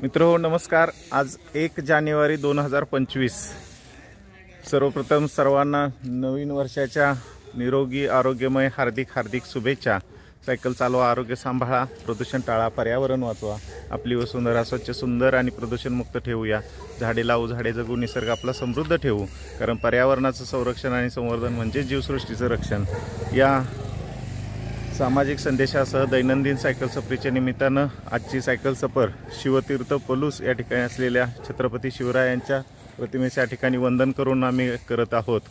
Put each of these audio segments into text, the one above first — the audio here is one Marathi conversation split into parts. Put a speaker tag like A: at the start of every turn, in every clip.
A: मित्रहो नमस्कार। आज 1 जानेवारी 2025। सर्वप्रथम सर्वांना नवीन वर्षाच्या निरोगी आरोग्यमय हार्दिक शुभेच्छा। सायकल चालवा, आरोग्य सांभाळा, प्रदूषण टाळा, पर्यावरण वाचवा, आपली वसुंधरा स्वच्छ सुंदर आणि प्रदूषणमुक्त ठेवूया। झाडे लावू, झाडे जगू, निसर्ग आपला समृद्ध ठेवू, कारण पर्यावरणाचं संरक्षण आणि संवर्धन म्हणजे जीवसृष्टीचं रक्षण। या सामाजिक संदेशासह दैनंदिन सायकल सफरीच्या निमित्तानं आजची सायकल सफर शिवतीर्थ पलूस या ठिकाणी असलेल्या छत्रपती शिवरायांच्या प्रतिमेच्या या ठिकाणी वंदन करून आम्ही करत आहोत।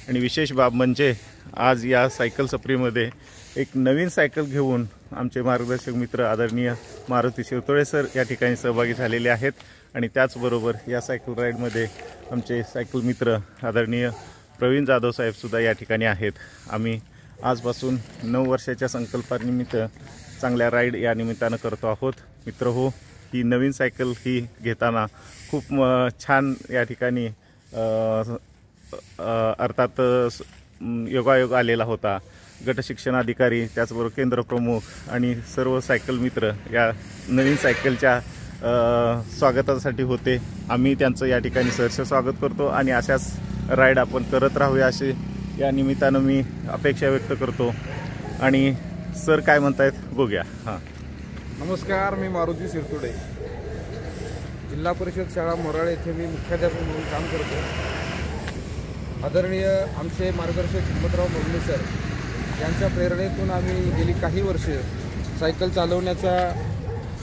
A: आणि विशेष बाब म्हणजे आज या सायकल सफरीमध्ये एक नवीन सायकल घेऊन आमचे मार्गदर्शक मित्र आदरणीय मारुती शिरतोळे सर या ठिकाणी सहभागी झालेले आहेत। आणि त्याचबरोबर या सायकल राईडमध्ये आमचे सायकल मित्र आदरणीय प्रवीण जाधव साहेब सुद्धा या ठिकाणी आहेत। आम्ही आजपासून 9 वर्षाच्या संकल्पानिमित्त चांगल्या राईड या निमित्तानं करतो आहोत। मित्रहो, ही नवीन सायकल ही घेताना खूप छान या ठिकाणी अर्थात योगायोग आलेला होता। गट शिक्षणाधिकारी, त्याचबरोबर केंद्र प्रमुख आणि सर्व सायकल मित्र या नवीन सायकलच्या स्वागतासाठी होते। आम्ही त्यांचं या ठिकाणी सहर्ष स्वागत करतो आणि अशाच राईड आपण करत राहूया अशी या निमित्तानं मी अपेक्षा व्यक्त करतो। आणि सर काय म्हणतायत बघूया। हां,
B: नमस्कार, मी मारुती शिरतोळे, जिल्हा परिषद शाळा मोराळे येथे मी मुख्याध्यापक म्हणून काम करतो। आदरणीय आमचे मार्गदर्शक हिम्मतराव मोगले सर यांच्या प्रेरणेतून आम्ही गेली काही वर्षे सायकल चालवण्याचा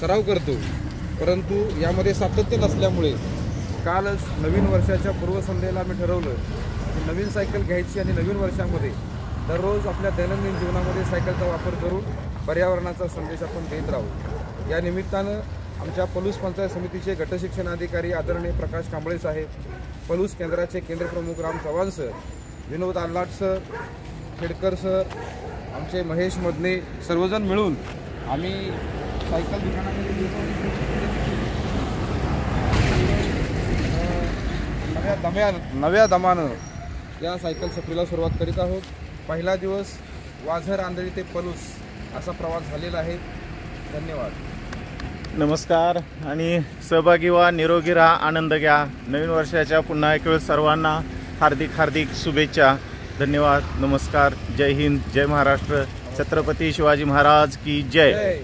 B: सराव करतो, परंतु यामध्ये सातत्य नसल्यामुळे कालच नवीन वर्षाच्या पूर्वसंध्येला आम्ही ठरवलं नवीन सायकल घ्यायची आणि नवीन वर्षामध्ये दररोज आपल्या दैनंदिन जीवनामध्ये सायकलचा वापर करून पर्यावरणाचा संदेश आपण देत राहू। या निमित्तानं आमच्या पलूस पंचायत समितीचे गटशिक्षणाधिकारी आदरणीय प्रकाश कांबळे साहेब, पलूस केंद्राचे केंद्रप्रमुख राम चव्हाण सर, विनोद आल्लाट सर, खेडकर सर, आमचे महेश मदने सर्वजण मिळून आम्ही सायकल दुकानामध्ये नव्या दमानं या सायकल सफरीला सुरुवात करीत आहोत। पहिला दिवस वाझर आंधळी ते पलूस असा प्रवास झालेला आहे। धन्यवाद,
A: नमस्कार आणि सहभागी व्हा, निरोगी राहा, आनंद घ्या। नवीन वर्षाच्या पुन्हा एक वेळ सर्वांना हार्दिक शुभेच्छा। धन्यवाद, नमस्कार, जय हिंद, जय महाराष्ट्र, छत्रपती शिवाजी महाराज की जय।